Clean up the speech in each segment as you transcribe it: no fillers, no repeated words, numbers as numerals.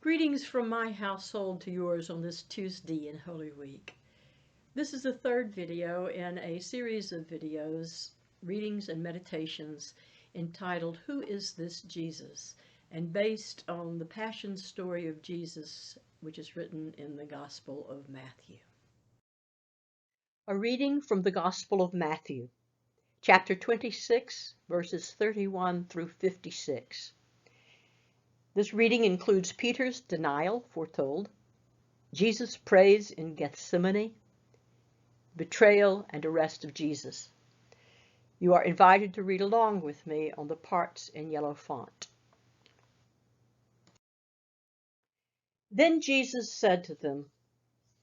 Greetings from my household to yours on this Tuesday in Holy Week. This is the third video in a series of videos, readings and meditations entitled, Who is This Jesus? And based on the Passion story of Jesus, which is written in the Gospel of Matthew. A reading from the Gospel of Matthew, chapter 26, verses 31 through 56. This reading includes Peter's denial, foretold, Jesus' praise in Gethsemane, betrayal and arrest of Jesus. You are invited to read along with me on the parts in yellow font. Then Jesus said to them,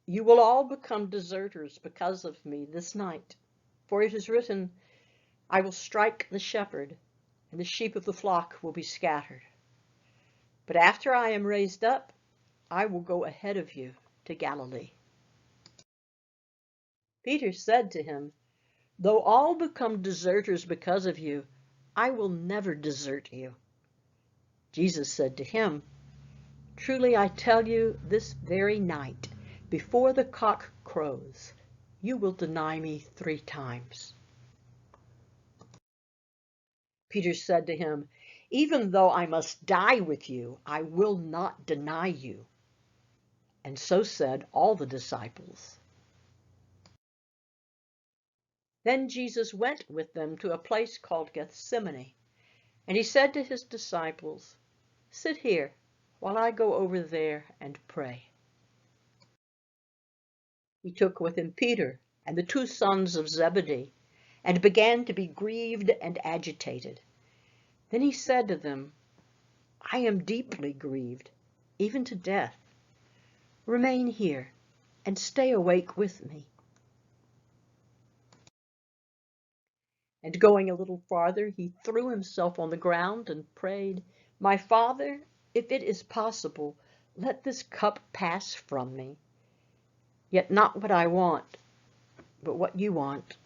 You will all become deserters because of me this night, for it is written, I will strike the shepherd, and the sheep of the flock will be scattered. But after I am raised up, I will go ahead of you to Galilee. Peter said to him, Though all become deserters because of you, I will never desert you. Jesus said to him, Truly I tell you, this very night, before the cock crows, you will deny me 3 times. Peter said to him, Even though I must die with you, I will not deny you. And so said all the disciples. Then Jesus went with them to a place called Gethsemane, and he said to his disciples, Sit here while I go over there and pray. He took with him Peter and the 2 sons of Zebedee, and began to be grieved and agitated. Then he said to them, I am deeply grieved, even to death. Remain here and stay awake with me. And going a little farther, he threw himself on the ground and prayed, My Father, if it is possible, let this cup pass from me. Yet not what I want, but what you want.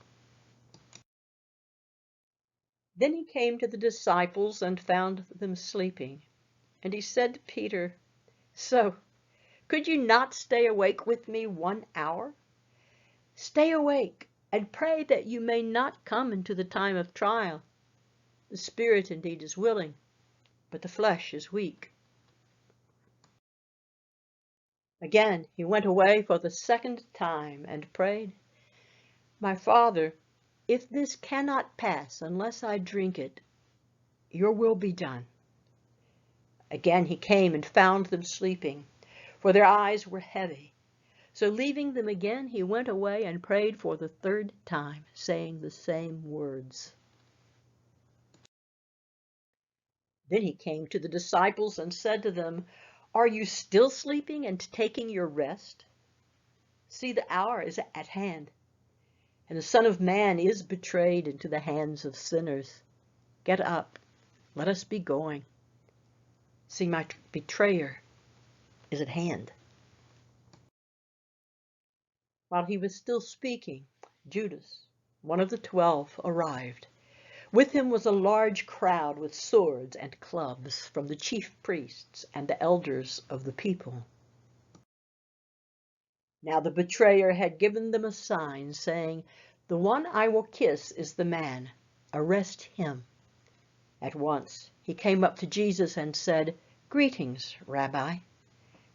Then he came to the disciples and found them sleeping. And he said to Peter, So, could you not stay awake with me 1 hour? Stay awake and pray that you may not come into the time of trial. The spirit indeed is willing, but the flesh is weak. Again he went away for the 2nd time and prayed, My Father, if this cannot pass unless I drink it, your will be done. Again he came and found them sleeping, for their eyes were heavy. So leaving them again, he went away and prayed for the 3rd time, saying the same words. Then he came to the disciples and said to them, Are you still sleeping and taking your rest? See, the hour is at hand, and the Son of Man is betrayed into the hands of sinners. Get up, let us be going. See, my betrayer is at hand. While he was still speaking, Judas, one of the 12, arrived. With him was a large crowd with swords and clubs from the chief priests and the elders of the people. Now the betrayer had given them a sign, saying, The one I will kiss is the man. Arrest him. At once he came up to Jesus and said, Greetings, Rabbi,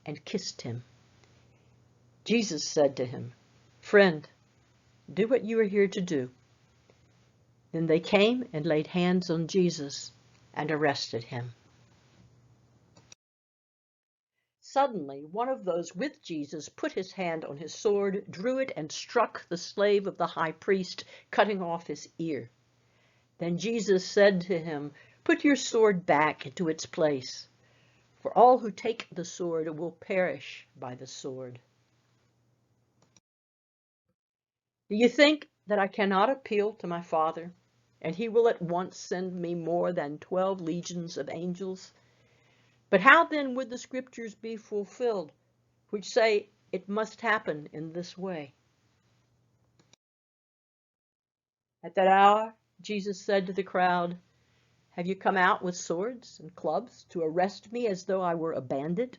and kissed him. Jesus said to him, Friend, do what you are here to do. Then they came and laid hands on Jesus and arrested him. Suddenly, one of those with Jesus put his hand on his sword, drew it, and struck the slave of the high priest, cutting off his ear. Then Jesus said to him, Put your sword back into its place, for all who take the sword will perish by the sword. Do you think that I cannot appeal to my Father, and he will at once send me more than 12 legions of angels? But how then would the scriptures be fulfilled, which say it must happen in this way? At that hour, Jesus said to the crowd, Have you come out with swords and clubs to arrest me as though I were a bandit?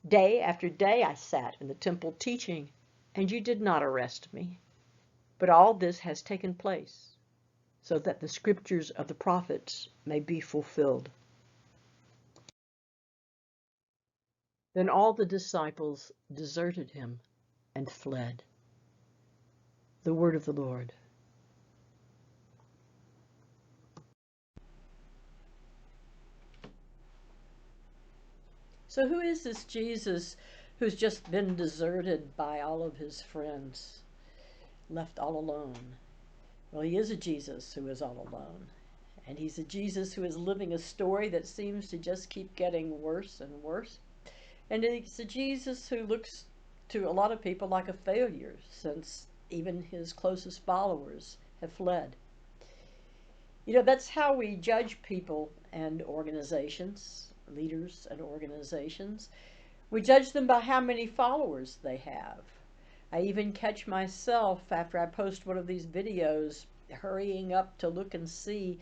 Day after day I sat in the temple teaching, and you did not arrest me. But all this has taken place, so that the scriptures of the prophets may be fulfilled." Then all the disciples deserted him and fled. The word of the Lord. So who is this Jesus who's just been deserted by all of his friends, left all alone? Well, he is a Jesus who is all alone. And he's a Jesus who is living a story that seems to just keep getting worse and worse. And it's a Jesus who looks to a lot of people like a failure, since even his closest followers have fled. You know, that's how we judge people and organizations, leaders and organizations. We judge them by how many followers they have. I even catch myself, after I post one of these videos, hurrying up to look and see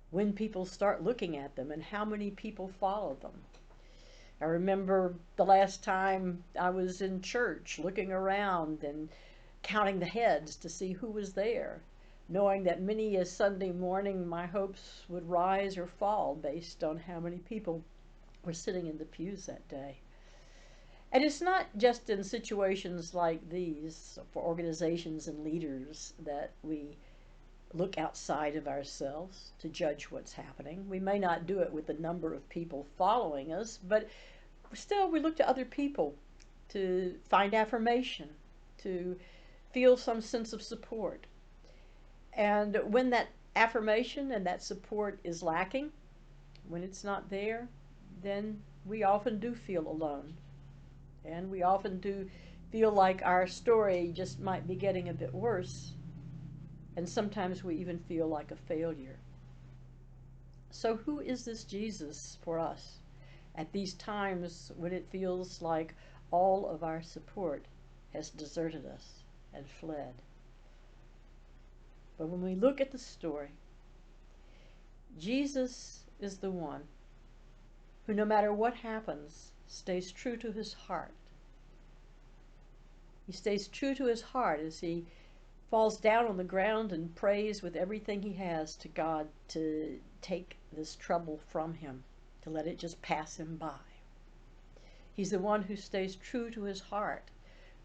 when people start looking at them and how many people follow them. I remember the last time I was in church looking around and counting the heads to see who was there, knowing that many a Sunday morning my hopes would rise or fall based on how many people were sitting in the pews that day. And it's not just in situations like these for organizations and leaders that we look outside of ourselves to judge what's happening. We may not do it with the number of people following us, but still we look to other people to find affirmation, to feel some sense of support. And when that affirmation and that support is lacking, when it's not there, then we often do feel alone. And we often do feel like our story just might be getting a bit worse. And sometimes we even feel like a failure. So who is this Jesus for us at these times when it feels like all of our support has deserted us and fled? But when we look at the story, Jesus is the one who, no matter what happens, stays true to his heart. He stays true to his heart as he falls down on the ground and prays with everything he has to God to take this trouble from him, to let it just pass him by. He's the one who stays true to his heart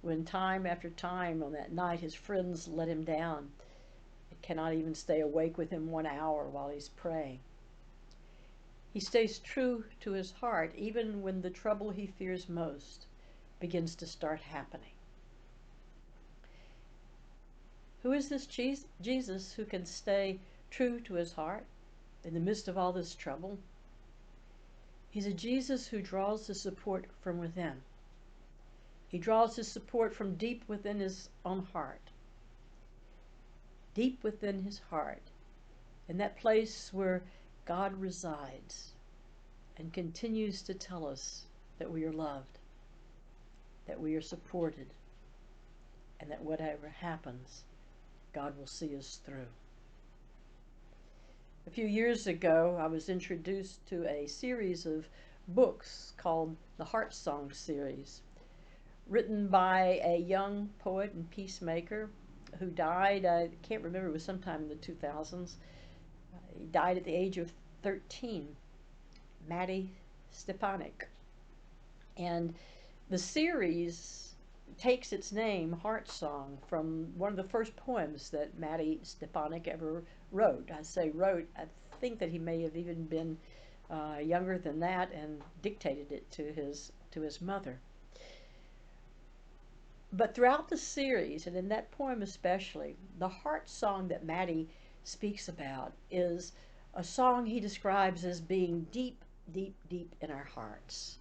when time after time on that night his friends let him down and cannot even stay awake with him 1 hour while he's praying. He stays true to his heart even when the trouble he fears most begins to start happening. Who is this Jesus who can stay true to his heart in the midst of all this trouble? He's a Jesus who draws his support from within. He draws his support from deep within his own heart. Deep within his heart, in that place where God resides and continues to tell us that we are loved, that we are supported, and that whatever happens, God will see us through. A few years ago, I was introduced to a series of books called the Heart Song series, written by a young poet and peacemaker who died, I can't remember, it was sometime in the 2000s. He died at the age of 13, Matty Stepanek. And the series takes its name, Heart Song, from one of the first poems that Matty Stepanek ever wrote. I say wrote, I think that he may have even been younger than that and dictated it to his mother. But throughout the series, and in that poem especially, the heart song that Matty speaks about is a song he describes as being deep, deep, deep in our hearts.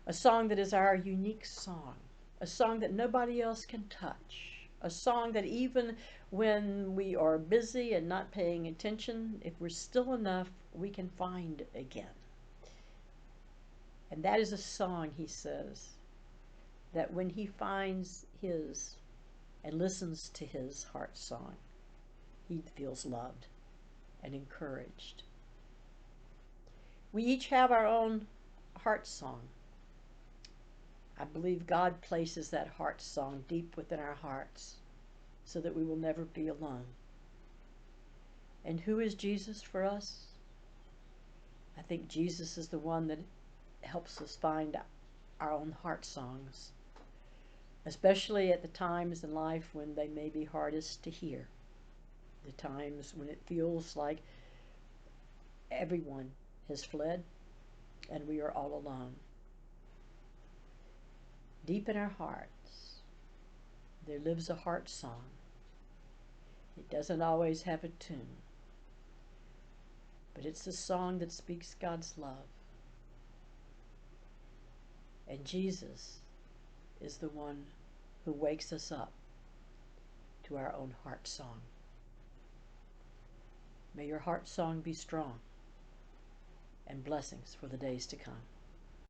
A song that is our unique song. A song that nobody else can touch. A song that even when we are busy and not paying attention, if we're still enough, we can find again. And that is a song, he says, that when he finds his and listens to his heart song, he feels loved and encouraged. We each have our own heart song. I believe God places that heart song deep within our hearts so that we will never be alone. And who is Jesus for us? I think Jesus is the one that helps us find our own heart songs, especially at the times in life when they may be hardest to hear, the times when it feels like everyone has fled and we are all alone. Deep in our hearts, there lives a heart song. It doesn't always have a tune, but it's a song that speaks God's love. And Jesus is the one who wakes us up to our own heart song. May your heart song be strong, and blessings for the days to come.